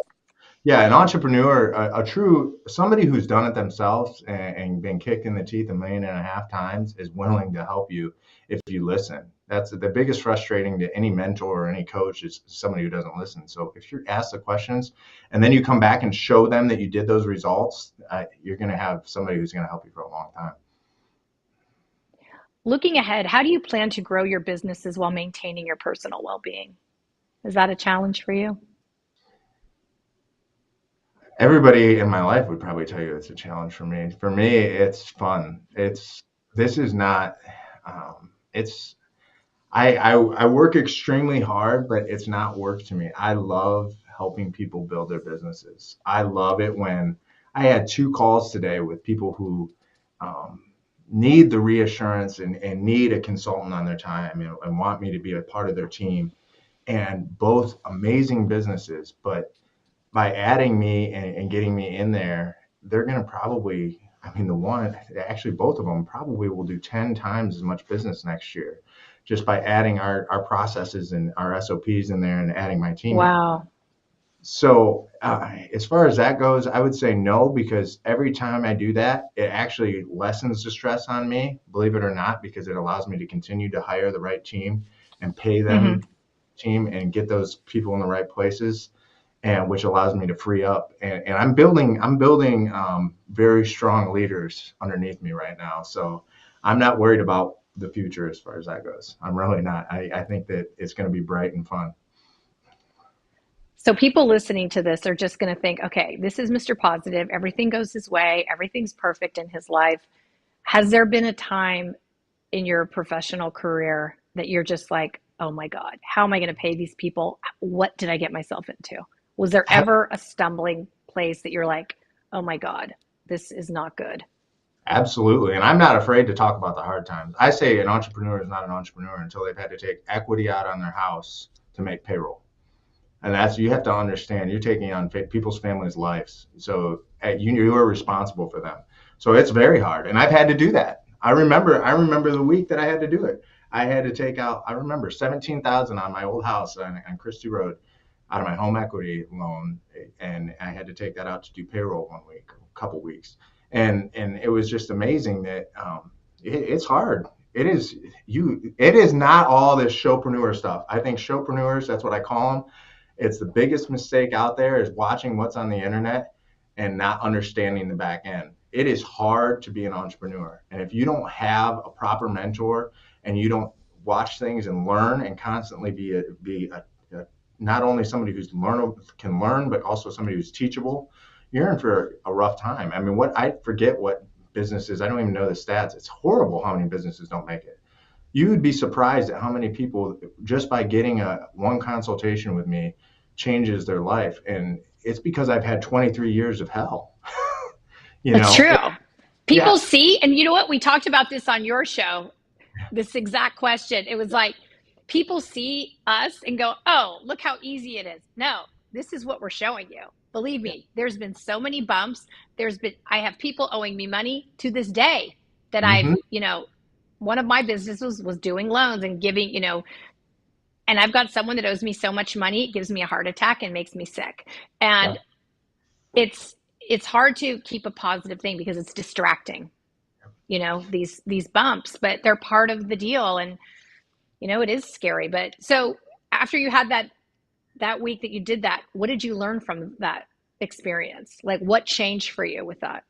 [SPEAKER 3] Yeah, an entrepreneur, a true somebody who's done it themselves and been kicked in the teeth 1.5 million times is willing to help you if you listen. That's the biggest frustrating to any mentor or any coach is somebody who doesn't listen. So if you're asked the questions and then you come back and show them that you did those results, you're going to have somebody who's going to help you for a long time.
[SPEAKER 2] Looking ahead, how do you plan to grow your businesses while maintaining your personal well-being? Is that a challenge for you?
[SPEAKER 3] Everybody in my life would probably tell you it's a challenge for me. For me, it's fun. This is not, it's, I work extremely hard, but it's not work to me. I love helping people build their businesses. I love it when I had 2 calls today with people who um, need the reassurance and need a consultant on their time and want me to be a part of their team. And both amazing businesses, but by adding me and getting me in there, they're going to probably, both of them probably will do 10 times as much business next year just by adding our processes and our SOPs in there and adding my team in.
[SPEAKER 2] Wow.
[SPEAKER 3] So as far as that goes, I would say no, because every time I do that, it actually lessens the stress on me, believe it or not, because it allows me to continue to hire the right team and pay them team and get those people in the right places, and which allows me to free up. And I'm building very strong leaders underneath me right now. So I'm not worried about the future as far as that goes. I'm really not. I think that it's going to be bright and fun.
[SPEAKER 2] So people listening to this are just going to think, okay, this is Mr. Positive. Everything goes his way. Everything's perfect in his life. Has there been a time in your professional career that you're just like, oh my God, how am I going to pay these people? What did I get myself into? Was there ever a stumbling place that you're like, oh my God, this is not good?
[SPEAKER 3] Absolutely. And I'm not afraid to talk about the hard times. I say an entrepreneur is not an entrepreneur until they've had to take equity out on their house to make payroll. And that's, you have to understand, you're taking on people's families' lives. So you are responsible for them. So it's very hard. And I've had to do that. I remember the week that I had to do it. I had to take out, I remember 17,000 on my old house on Christie Road out of my home equity loan. And I had to take that out to do payroll one week, a couple weeks. And it was just amazing that it's hard. It is not all this showpreneur stuff. I think showpreneurs, that's what I call them. It's the biggest mistake out there is watching what's on the internet and not understanding the back end. It is hard to be an entrepreneur. And if you don't have a proper mentor and you don't watch things and learn and constantly be not only somebody who's can learn, but also somebody who's teachable, you're in for a rough time. I mean, I forget what businesses, I don't even know the stats. It's horrible how many businesses don't make it. You would be surprised at how many people, just by getting one consultation with me, changes their life. And it's because I've had 23 years of hell.
[SPEAKER 2] It's true. People see, and you know what? We talked about this on your show, this exact question. It was like, people see us and go, oh, look how easy it is. No, this is what we're showing you. Believe me, there's been so many bumps. I have people owing me money to this day that I've, one of my businesses was doing loans and giving, and I've got someone that owes me so much money, it gives me a heart attack and makes me sick. And it's hard to keep a positive thing because it's distracting, these bumps, but they're part of the deal. And, it is scary. But so after you had that week that you did that, what did you learn from that experience? Like, what changed for you with that?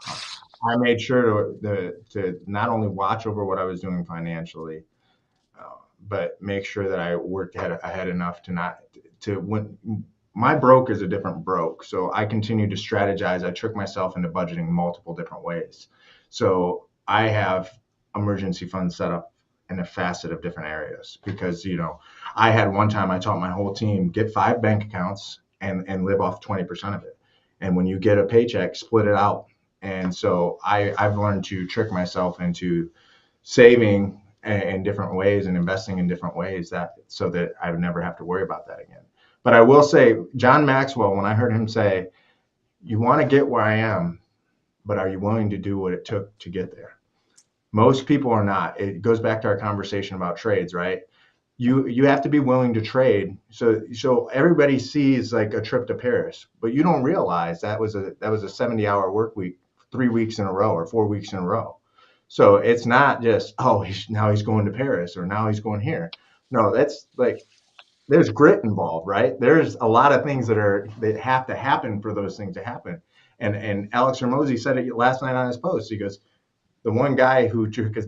[SPEAKER 3] I made sure to not only watch over what I was doing financially, but make sure that I worked ahead enough when my broke is a different broke. So I continued to strategize. I tricked myself into budgeting multiple different ways. So I have emergency funds set up in a facet of different areas because, I had one time I taught my whole team, get 5 bank accounts and live off 20% of it. And when you get a paycheck, split it out. And so I've learned to trick myself into saving in different ways and investing in different ways so that I would never have to worry about that again. But I will say, John Maxwell, when I heard him say, you want to get where I am, but are you willing to do what it took to get there? Most people are not. It goes back to our conversation about trades, right? you have to be willing to trade. So everybody sees like a trip to Paris, but you don't realize that was a 70-hour work week, 3 weeks in a row or 4 weeks in a row. So it's not just, oh, now he's going to Paris or now he's going here. No, that's like, there's grit involved, right? There's a lot of things that have to happen for those things to happen. And Alex Hormozy said it last night on his post. He goes, the one guy who took his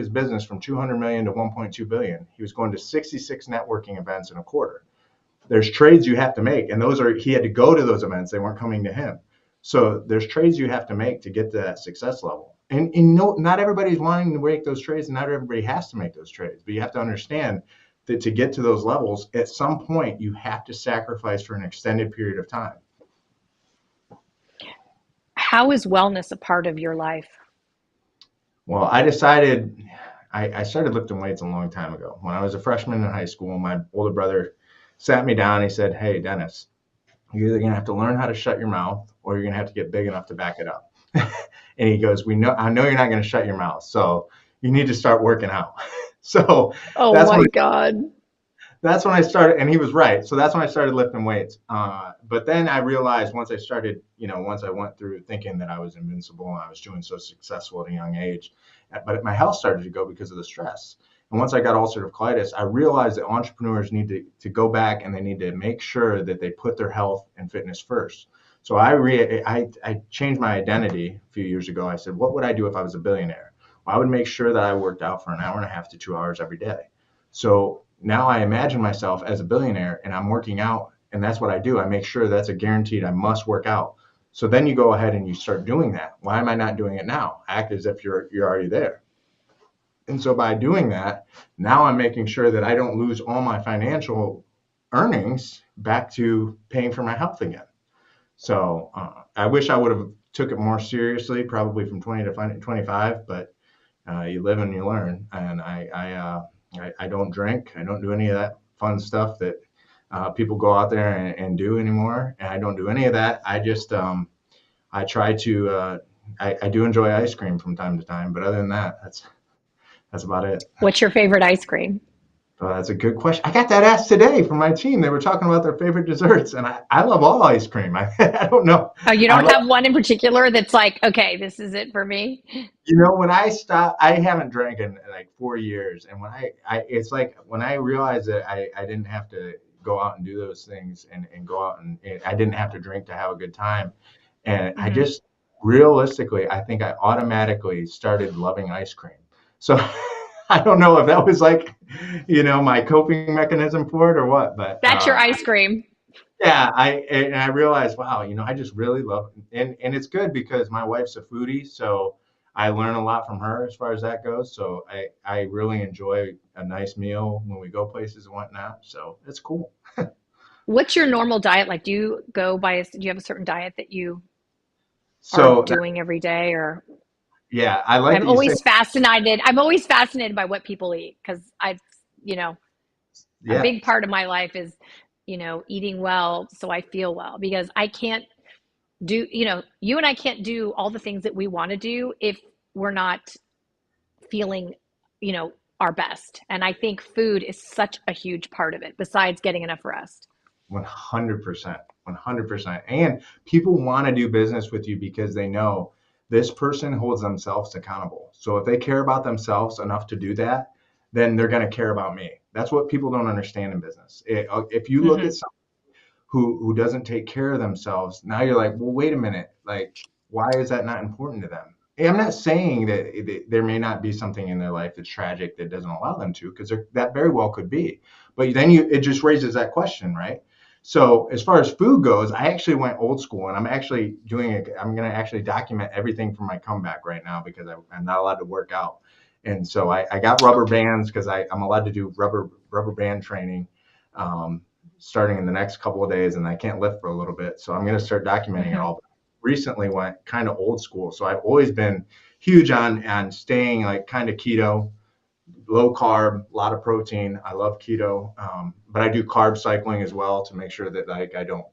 [SPEAKER 3] business from 200 million to 1.2 billion, he was going to 66 networking events in a quarter. There's trades you have to make, and he had to go to those events. They weren't coming to him. So there's trades you have to make to get to that success level. And no, not everybody's wanting to make those trades, and not everybody has to make those trades. But you have to understand that to get to those levels, at some point, you have to sacrifice for an extended period of time.
[SPEAKER 2] How is wellness a part of your life?
[SPEAKER 3] Well, I started lifting weights a long time ago. When I was a freshman in high school, my older brother sat me down. He said, hey, Dennis, you're either going to have to learn how to shut your mouth or you're going to have to get big enough to back it up. And he goes, I know you're not going to shut your mouth, so you need to start working out. So
[SPEAKER 2] God.
[SPEAKER 3] That's when I started, and he was right. So that's when I started lifting weights. But then I realized once I went through thinking that I was invincible and I was doing so successful at a young age, but my health started to go because of the stress. And once I got ulcerative colitis, I realized that entrepreneurs need to go back and they need to make sure that they put their health and fitness first. So I changed my identity a few years ago. I said, what would I do if I was a billionaire? Well, I would make sure that I worked out for an hour and a half to 2 hours every day. So now I imagine myself as a billionaire and I'm working out, and that's what I do. I make sure that's a guaranteed, I must work out. So then you go ahead and you start doing that. Why am I not doing it now? Act as if you're already there. And so by doing that, now I'm making sure that I don't lose all my financial earnings back to paying for my health again. So I wish I would have took it more seriously, probably from 20 to 25, but you live and you learn. And I don't drink. I don't do any of that fun stuff that people go out there and do anymore. And I don't do any of that. I just, I try to, I do enjoy ice cream from time to time, but other than that, that's about it.
[SPEAKER 2] What's your favorite ice cream?
[SPEAKER 3] Well, that's a good question. I got that asked today from my team. They were talking about their favorite desserts, and I love all ice cream. I don't know.
[SPEAKER 2] Oh, you don't have one in particular that's like, okay, this is it for me?
[SPEAKER 3] When I stopped, I haven't drank in like 4 years. And when it's like when I realized that I didn't have to go out and do those things and go out and I didn't have to drink to have a good time. And I just realistically, I think I automatically started loving ice cream. So I don't know if that was like, my coping mechanism for it or what, but
[SPEAKER 2] that's your ice cream.
[SPEAKER 3] Yeah, I realized, wow, I just really love it. And it's good because my wife's a foodie, so I learn a lot from her as far as that goes. So I really enjoy a nice meal when we go places and whatnot. So it's cool.
[SPEAKER 2] What's your normal diet like? Do you have a certain diet that you are doing every day, or?
[SPEAKER 3] Yeah, I like.
[SPEAKER 2] I'm always fascinated. I'm always fascinated by what people eat because a big part of my life is, eating well so I feel well, because I can't do, you and I can't do all the things that we want to do if we're not feeling, our best. And I think food is such a huge part of it, besides getting enough rest.
[SPEAKER 3] 100%, 100%. And people want to do business with you because they know this person holds themselves accountable. So if they care about themselves enough to do that, then they're going to care about me. That's what people don't understand in business. If you look at someone who doesn't take care of themselves, now you're like, well, wait a minute. Like, why is that not important to them? I'm not saying that there may not be something in their life that's tragic that doesn't allow them to, because that very well could be. But then it just raises that question, right? So as far as food goes, I actually went old school, and I'm going to actually document everything from my comeback right now, because I'm not allowed to work out. And so I got rubber bands because I'm allowed to do rubber band training starting in the next couple of days, and I can't lift for a little bit. So I'm going to start documenting it all. Recently went kind of old school. So I've always been huge on staying like kind of keto, low carb, a lot of protein. I love keto, but I do carb cycling as well to make sure that like I don't,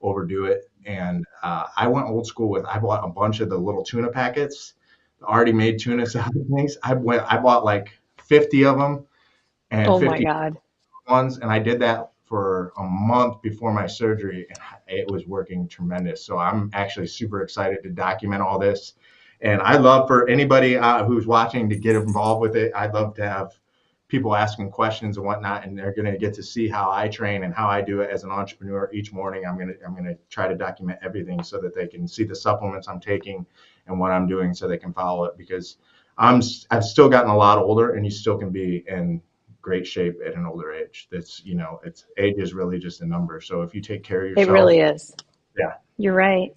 [SPEAKER 3] overdo it. And I went old school I bought a bunch of the little tuna packets, already made tuna salad things. I bought like 50 of them, and
[SPEAKER 2] Oh my
[SPEAKER 3] 50
[SPEAKER 2] God.
[SPEAKER 3] ones. And I did that for a month before my surgery, and it was working tremendous. So I'm actually super excited to document all this. And I love for anybody who's watching to get involved with it. I'd love to have people asking questions and whatnot, and they're going to get to see how I train and how I do it as an entrepreneur each morning. I'm going to try to document everything so that they can see the supplements I'm taking and what I'm doing, so they can follow it, because I've still gotten a lot older, and you still can be in great shape at an older age. That's, it's age is really just a number. So if you take care of
[SPEAKER 2] It
[SPEAKER 3] yourself,
[SPEAKER 2] really is.
[SPEAKER 3] yeah.
[SPEAKER 2] You're right.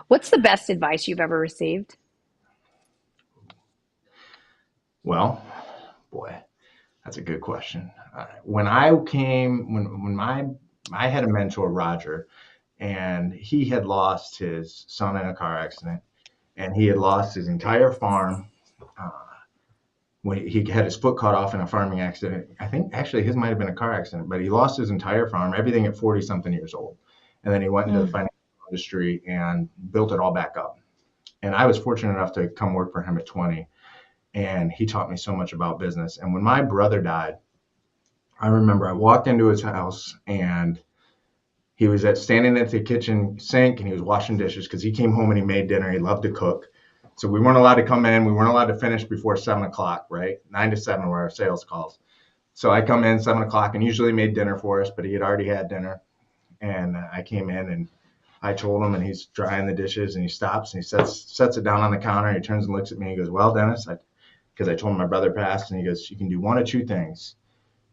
[SPEAKER 2] What's the best advice you've ever received?
[SPEAKER 3] Well, boy, that's a good question. When I had a mentor, Roger, and he had lost his son in a car accident, and he had lost his entire farm. Uh, when he had his foot cut off in a farming accident. I think actually his might have been a car accident, but he lost his entire farm, everything at 40 something years old. And then he went into the financial industry and built it all back up. And I was fortunate enough to come work for him at 20. And he taught me so much about business. And when my brother died, I remember I walked into his house, and he was standing at the kitchen sink, and he was washing dishes because he came home and he made dinner. He loved to cook. So we weren't allowed to come in. We weren't allowed to finish before 7 o'clock, right? 9 to 7 were our sales calls. So I come in 7 o'clock and usually made dinner for us, but he had already had dinner. And I came in and I told him, and he's drying the dishes, and he stops and he sets it down on the counter. And he turns and looks at me. He goes, "Well, Dennis," because I told him my brother passed, and he goes, "You can do one of two things.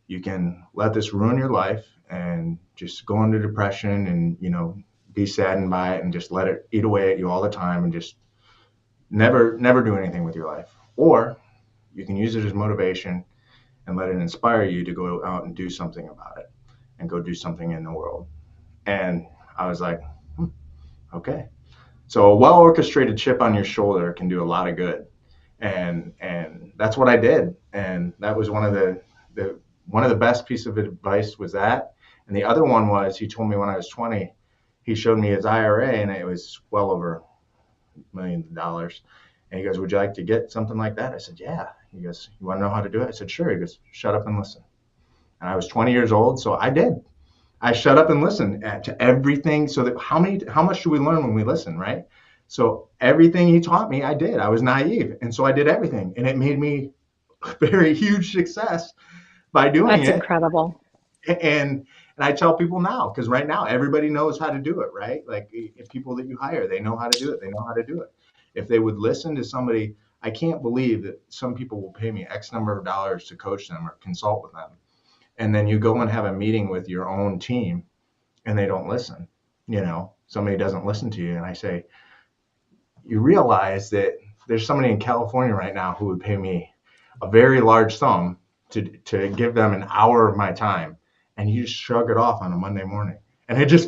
[SPEAKER 3] You can let this ruin your life and just go into depression and, be saddened by it and just let it eat away at you all the time and just never do anything with your life. Or you can use it as motivation and let it inspire you to go out and do something about it and go do something in the world." And I was like, okay. So a well-orchestrated chip on your shoulder can do a lot of good. And that's what I did. And that was one of the best piece of advice was that. And the other one was, he told me when I was 20, he showed me his IRA, and it was well over millions of dollars. And he goes, "Would you like to get something like that?" I said, "Yeah." He goes, "You want to know how to do it?" I said, "Sure." He goes, "Shut up and listen." And I was 20 years old, so I did. I shut up and listened to everything. So that how much do we learn when we listen, right? So everything he taught me, I did. I was naive, and so I did everything, and it made me a very huge success by doing
[SPEAKER 2] That's
[SPEAKER 3] it.
[SPEAKER 2] incredible.
[SPEAKER 3] And I tell people now, because right now everybody knows how to do it, right? Like, if people that you hire, they know how to do it. They know how to do it. If they would listen to somebody, I can't believe that some people will pay me X number of dollars to coach them or consult with them. And then you go and have a meeting with your own team and they don't listen. Somebody doesn't listen to you. And I say, you realize that there's somebody in California right now who would pay me a very large sum to give them an hour of my time. And you just shrug it off on a Monday morning. And I can't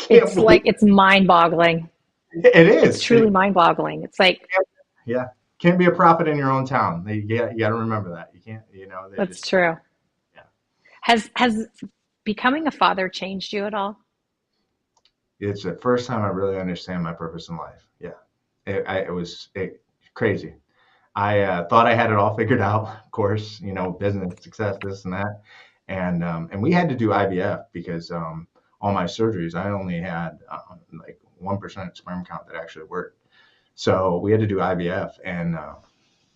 [SPEAKER 2] It's
[SPEAKER 3] believe
[SPEAKER 2] like, it's mind-boggling.
[SPEAKER 3] it is.
[SPEAKER 2] It's truly mind-boggling. It's like,
[SPEAKER 3] Yeah. Can't be a prophet in your own town. You got to remember that. You can't,
[SPEAKER 2] that's true.
[SPEAKER 3] Yeah.
[SPEAKER 2] Has becoming a father changed you at all?
[SPEAKER 3] It's the first time I really understand my purpose in life. Yeah. It was crazy. I thought I had it all figured out, of course, business success, this and that. And we had to do IVF because all my surgeries, I only had like 1% sperm count that actually worked. So we had to do IVF. And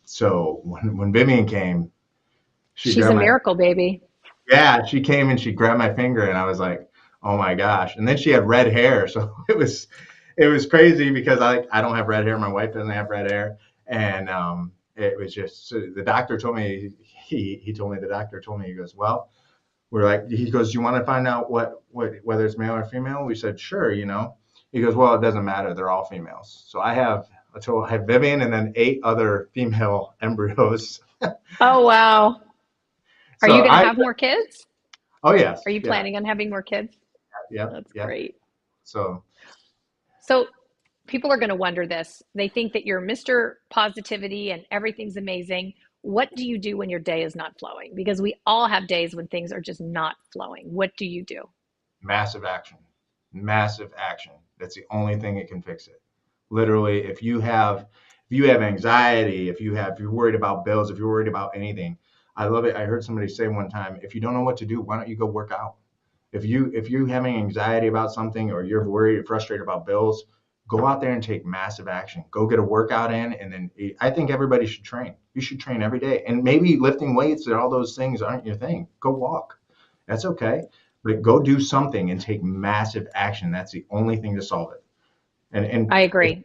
[SPEAKER 3] so when Vivian came,
[SPEAKER 2] She's a miracle, baby.
[SPEAKER 3] Yeah, she came and she grabbed my finger, and I was like, "Oh my gosh!" And then she had red hair, so it was crazy because I don't have red hair. My wife doesn't have red hair, and it was just, so the doctor told me, he told me, the doctor told me, he goes, "Well," he goes, "You want to find out whether it's male or female?" We said, "Sure," He goes, "Well, it doesn't matter. They're all females." So I have Vivian and then 8 other female embryos.
[SPEAKER 2] Oh, wow. Are you going to have more kids?
[SPEAKER 3] Oh, yes.
[SPEAKER 2] Are you planning on having more kids?
[SPEAKER 3] Yeah.
[SPEAKER 2] That's great.
[SPEAKER 3] So
[SPEAKER 2] people are going to wonder this. They think that you're Mr. Positivity and everything's amazing. What do you do when your day is not flowing? Because we all have days when things are just not flowing. What do you do?
[SPEAKER 3] Massive action. That's the only thing that can fix it. Literally, if you have anxiety, if you're worried about bills, if you're worried about anything, I love it. I heard somebody say one time, if you don't know what to do, why don't you go work out? If you having anxiety about something, or you're worried or frustrated about bills, go out there and take massive action. Go get a workout in, and then I think everybody should train. You should train every day. And maybe lifting weights and all those things aren't your thing. Go walk. That's okay. But go do something and take massive action. That's the only thing to solve it. And
[SPEAKER 2] I agree.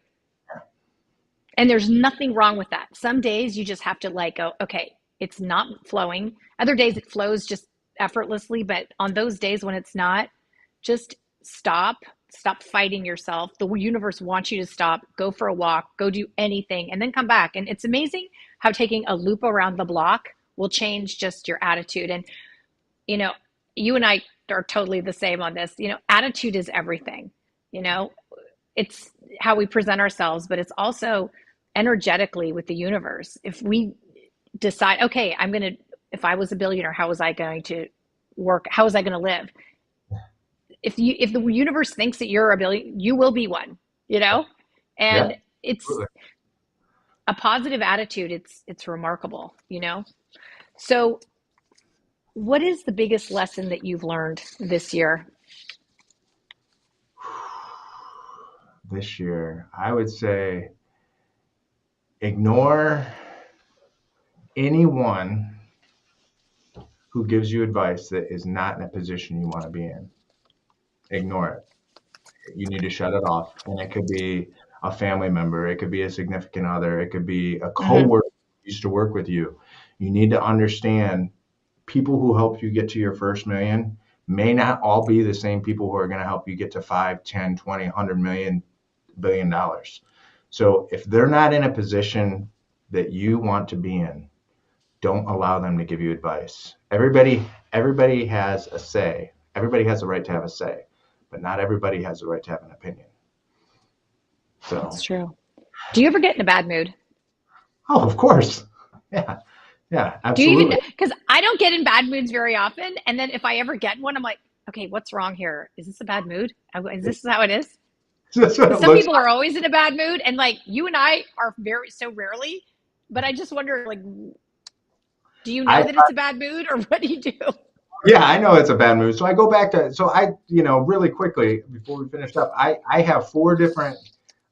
[SPEAKER 2] And there's nothing wrong with that. Some days you just have to go, okay, it's not flowing. Other days it flows just effortlessly. But on those days when it's not, just stop fighting yourself. The universe wants you to stop, go for a walk, go do anything, and then come back. And it's amazing how taking a loop around the block will change just your attitude. And, you and I are totally the same on this. Attitude is everything. It's how we present ourselves, but it's also energetically with the universe. If we decide, okay, if I was a billionaire, how was I going to work? How was I going to live? If the universe thinks that you're a billion, you will be one, and
[SPEAKER 3] Yeah,
[SPEAKER 2] it's
[SPEAKER 3] absolutely.
[SPEAKER 2] a positive attitude. It's remarkable, So what is the biggest lesson that you've learned this year?
[SPEAKER 3] This year, I would say ignore anyone who gives you advice that is not in a position you want to be in. Ignore it. You need to shut it off. And it could be a family member, it could be a significant other, it could be a coworker who used to work with you. You need to understand people who helped you get to your first million may not all be the same people who are going to help you get to 5, 10, 20, 100 million, $1 billion. So if they're not in a position that you want to be in, don't allow them to give you advice. Everybody has a say. Everybody has the right to have a say, but not everybody has the right to have an opinion. So
[SPEAKER 2] That's true. Do you ever get in a bad mood?
[SPEAKER 3] Oh, of course. Yeah,
[SPEAKER 2] Do you
[SPEAKER 3] absolutely.
[SPEAKER 2] even, because I don't get in bad moods very often. And then if I ever get one, I'm like, okay, what's wrong here? Is this a bad mood? Is this how it is?
[SPEAKER 3] That's what it
[SPEAKER 2] Because some
[SPEAKER 3] looks
[SPEAKER 2] people
[SPEAKER 3] like.
[SPEAKER 2] are always in a bad mood, and you and I are so rarely, but I just wonder, do you know
[SPEAKER 3] I
[SPEAKER 2] that it's a bad mood, or what do you do?
[SPEAKER 3] Yeah, I know it's a bad move. So I go back to, really quickly before we finish up, I have 4 different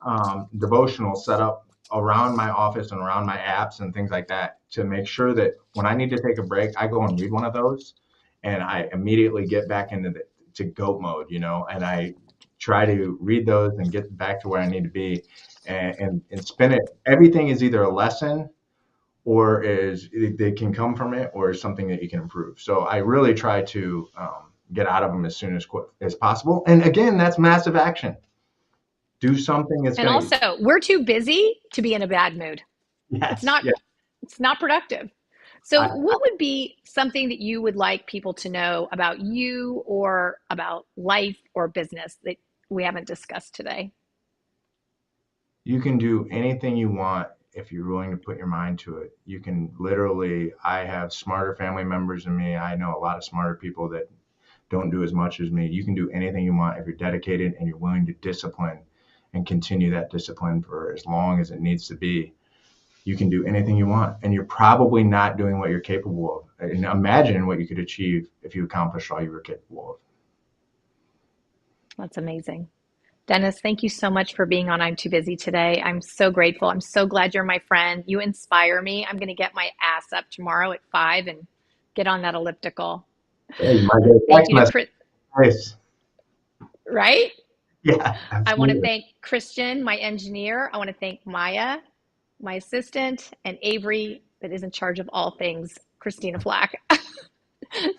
[SPEAKER 3] devotionals set up around my office and around my apps and things like that to make sure that when I need to take a break, I go and read one of those, and I immediately get back into to goat mode, and I try to read those and get back to where I need to be, and spin it. Everything is either a lesson, or they can come from it, or is something that you can improve. So I really try to get out of them as soon as possible. And again, that's massive action. Do something that's
[SPEAKER 2] And
[SPEAKER 3] going to,
[SPEAKER 2] also, we're too busy to be in a bad mood. It's
[SPEAKER 3] yes,
[SPEAKER 2] not,
[SPEAKER 3] yeah.
[SPEAKER 2] it's not productive. So what would be something that you would like people to know about you or about life or business that we haven't discussed today?
[SPEAKER 3] You can do anything you want if you're willing to put your mind to it. You can literally, I have smarter family members than me. I know a lot of smarter people that don't do as much as me. You can do anything you want if you're dedicated and you're willing to discipline and continue that discipline for as long as it needs to be. You can do anything you want, and you're probably not doing what you're capable of. And imagine what you could achieve if you accomplished all you were capable of.
[SPEAKER 2] That's amazing. Dennis, thank you so much for being on I'm Too Busy today. I'm so grateful. I'm so glad you're my friend. You inspire me. I'm going to get my ass up tomorrow at 5 and get on that elliptical.
[SPEAKER 3] Hey, you might get a
[SPEAKER 2] Thank
[SPEAKER 3] text
[SPEAKER 2] you to
[SPEAKER 3] message.
[SPEAKER 2] Chris,
[SPEAKER 3] Nice.
[SPEAKER 2] right?
[SPEAKER 3] Yeah,
[SPEAKER 2] I want to
[SPEAKER 3] absolutely.
[SPEAKER 2] thank Christian, my engineer. I want to thank Maya, my assistant, and Avery, that is in charge of all things, Christina Flach.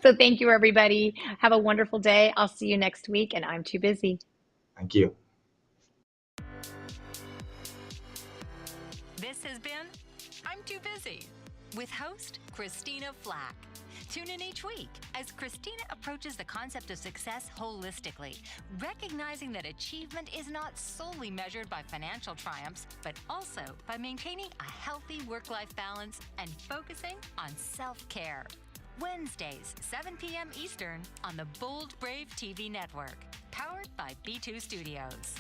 [SPEAKER 2] So thank you, everybody. Have a wonderful day. I'll see you next week, and I'm Too Busy.
[SPEAKER 3] Thank you.
[SPEAKER 1] This has been I'm Too Busy with host Christina Flach. Tune in each week as Christina approaches the concept of success holistically, recognizing that achievement is not solely measured by financial triumphs, but also by maintaining a healthy work-life balance and focusing on self-care. Wednesdays, 7 p.m. Eastern on the Bold Brave TV network, powered by B2 Studios.